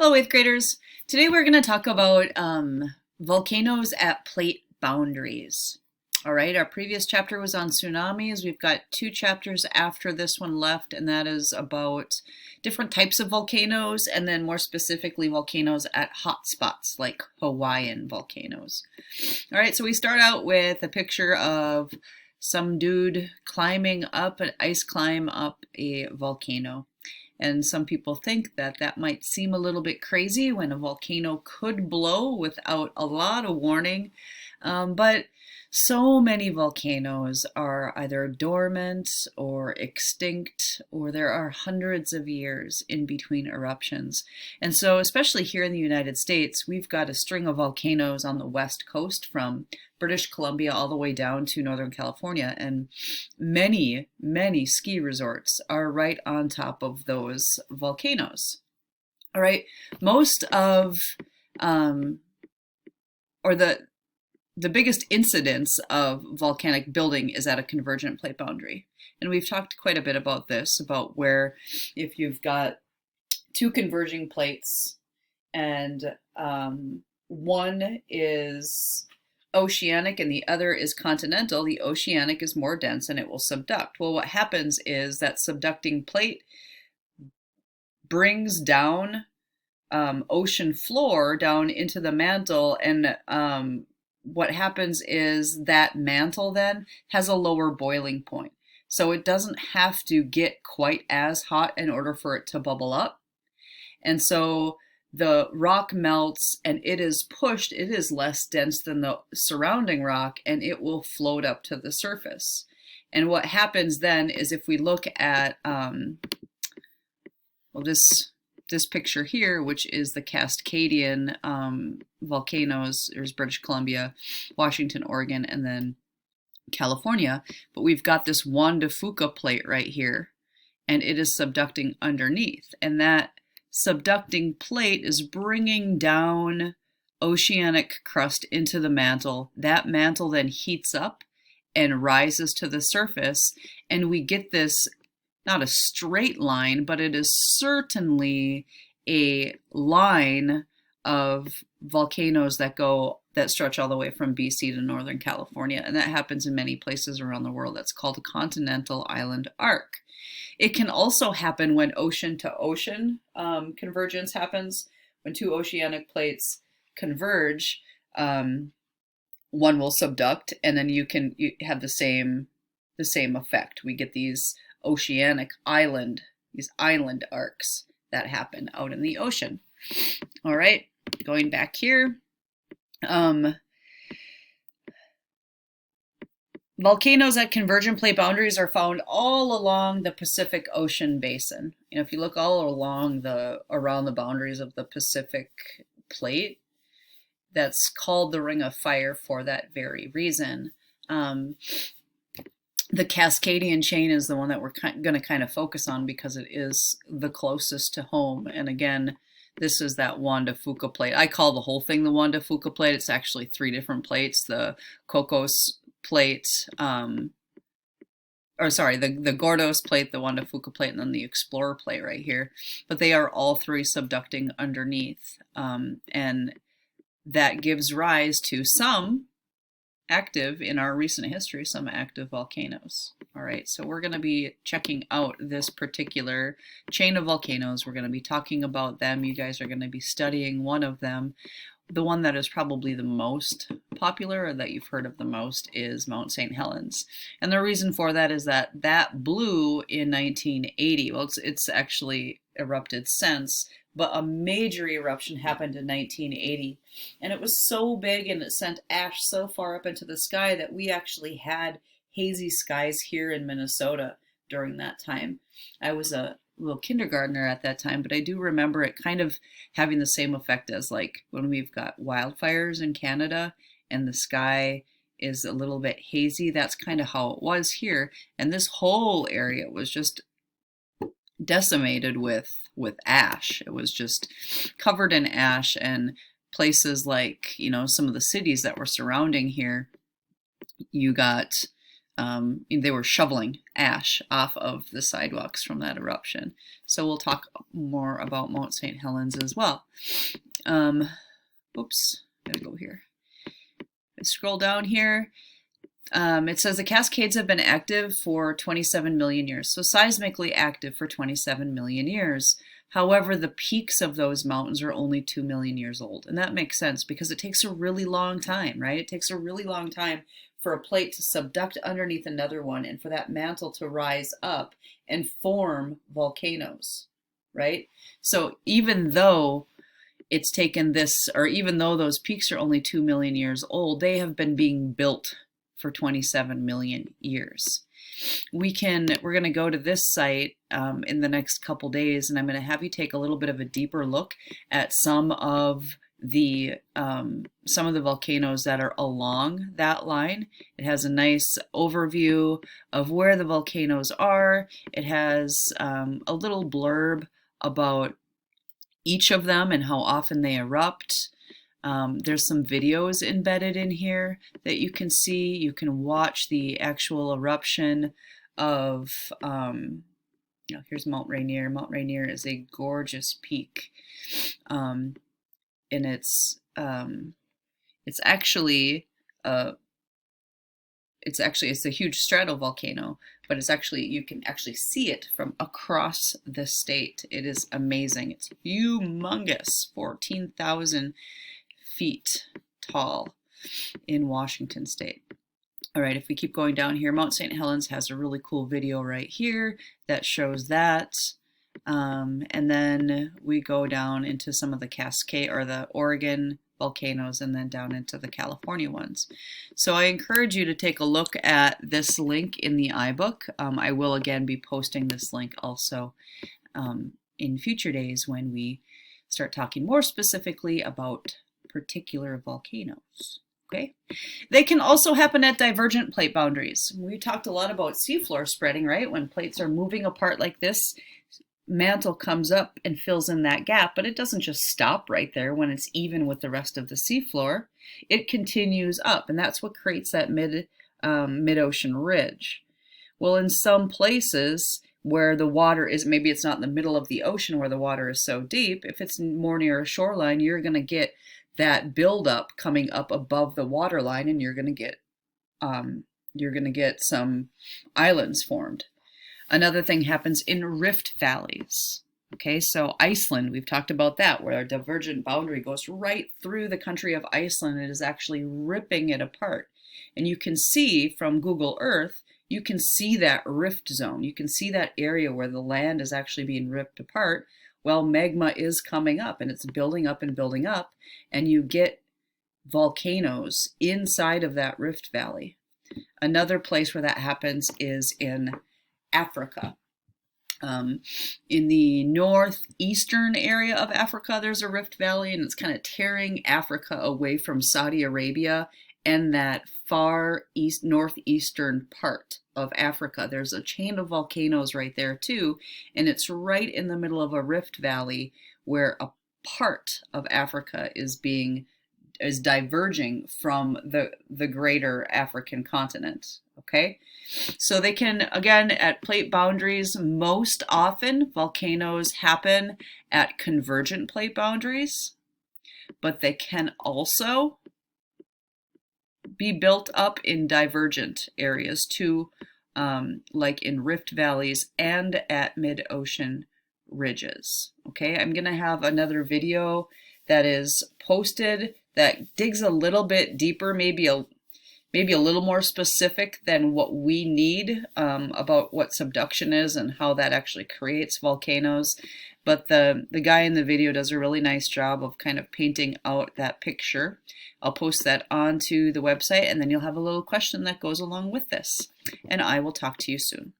Hello, 8th graders. Today we're going to talk about volcanoes at plate boundaries. All right, our previous chapter was on tsunamis. We've got 2 chapters after this one left, and that is about different types of volcanoes, and then more specifically volcanoes at hot spots like Hawaiian volcanoes. All right, so we start out with a picture of some dude climbing up an ice climb up a volcano. And some people think that that might seem a little bit crazy when a volcano could blow without a lot of warning. But so many volcanoes are either dormant or extinct, or there are hundreds of years in between eruptions. And so, especially here in the United States, we've got a string of volcanoes on the west coast from British Columbia all the way down to Northern California. And many, many ski resorts are right on top of those volcanoes. All right, most of, or the biggest incidence of volcanic building is at a convergent plate boundary. And we've talked quite a bit about this, about where if you've got 2 converging plates and one is oceanic and the other is continental, the oceanic is more dense and it will subduct. Well, what happens is that subducting plate brings down ocean floor down into the mantle, and what happens is that mantle then has a lower boiling point. So it doesn't have to get quite as hot in order for it to bubble up. And so the rock melts and it is pushed, it is less dense than the surrounding rock, and it will float up to the surface. And what happens then is if we look at, this picture here, which is the Cascadian volcanoes. There's British Columbia, Washington, Oregon, and then California. But we've got this Juan de Fuca plate right here, and it is subducting underneath. And that subducting plate is bringing down oceanic crust into the mantle. That mantle then heats up and rises to the surface, and we get this, not a straight line, but it is certainly a line of volcanoes that stretch all the way from BC to Northern California. And that happens in many places around the world. That's called a continental island arc. It can also happen when ocean to ocean convergence happens. When 2 oceanic plates converge, one will subduct, and then you have the same effect. We get these oceanic island, these island arcs that happen out in the ocean. All right, going back here. Volcanoes at convergent plate boundaries are found all along the Pacific Ocean basin. You know, if you look all along around the boundaries of the Pacific plate, that's called the Ring of Fire for that very reason. The Cascadian chain is the one that we're going to kind of focus on because it is the closest to home. And again, this is that Juan de Fuca plate. I call the whole thing the Juan de Fuca plate. It's actually 3 different plates. The Cocos plate, the Gordos plate, the Juan de Fuca plate, and then the Explorer plate right here. But they are all 3 subducting underneath. And that gives rise to some active, in our recent history, some active volcanoes. All right, so we're going to be checking out this particular chain of volcanoes. We're going to be talking about them. You guys are going to be studying one of them. The one that is probably the most popular, or that you've heard of the most, is Mount St. Helens. And the reason for that is that blew in 1980. Well, it's actually erupted since, but a major eruption happened in 1980. And it was so big and it sent ash so far up into the sky that we actually had hazy skies here in Minnesota during that time. I was a little kindergartner at that time, but I do remember it kind of having the same effect as like when we've got wildfires in Canada and the sky is a little bit hazy. That's kind of how it was here. And this whole area was just decimated with ash. It was just covered in ash, and places like, you know, some of the cities that were surrounding here, you got they were shoveling ash off of the sidewalks from that eruption. So we'll talk more about Mount St. Helens as well. Oops, gotta go here. I scroll down here. It says the Cascades have been active for 27 million years, so seismically active for 27 million years. However, the peaks of those mountains are only 2 million years old. And that makes sense because it takes a really long time, right? It takes a really long time for a plate to subduct underneath another one and for that mantle to rise up and form volcanoes, right? So even though it's taken this, or even though those peaks are only 2 million years old, they have been being built for 27 million years. We're going to go to this site in the next couple days, and I'm going to have you take a little bit of a deeper look at some of the volcanoes that are along that line. It has a nice overview of where the volcanoes are. It has a little blurb about each of them and how often they erupt. There's some videos embedded in here that you can see. You can watch the actual eruption of, here's Mount Rainier. Mount Rainier is a gorgeous peak. And it's actually a huge stratovolcano, but you can actually see it from across the state. It is amazing. It's humongous, 14,000 feet tall in Washington state. All right, if we keep going down here, Mount St. Helens has a really cool video right here that shows that. And then we go down into some of the Cascade or the Oregon volcanoes and then down into the California ones. So I encourage you to take a look at this link in the iBook. I will again be posting this link also in future days when we start talking more specifically about particular volcanoes. Okay, they can also happen at divergent plate boundaries. We talked a lot about seafloor spreading, right? When plates are moving apart like this, mantle comes up and fills in that gap, but it doesn't just stop right there when it's even with the rest of the seafloor. It continues up, and that's what creates that mid-ocean ridge. Well, in some places where the water is, maybe it's not in the middle of the ocean where the water is so deep, if it's more near a shoreline, you're going to get that buildup coming up above the water line, and you're going to get some islands formed. Another thing happens in rift valleys. Okay, so Iceland, we've talked about that, where our divergent boundary goes right through the country of Iceland. It is actually ripping it apart. And you can see from Google Earth, you can see that rift zone. You can see that area where the land is actually being ripped apart. Well, magma is coming up and it's building up and building up, and you get volcanoes inside of that rift valley. Another place where that happens is in Africa. In the northeastern area of Africa, there's a rift valley, and it's kind of tearing Africa away from Saudi Arabia and that far east northeastern part of Africa. There's a chain of volcanoes right there too, and it's right in the middle of a rift valley where a part of Africa is diverging from the greater African continent. Okay, so they can, again, at plate boundaries, most often volcanoes happen at convergent plate boundaries, but they can also be built up in divergent areas too, like in rift valleys and at mid-ocean ridges. Okay, I'm going to have another video that is posted that digs a little bit deeper, maybe a little more specific than what we need about what subduction is and how that actually creates volcanoes. But the guy in the video does a really nice job of kind of painting out that picture. I'll post that onto the website, and then you'll have a little question that goes along with this. And I will talk to you soon.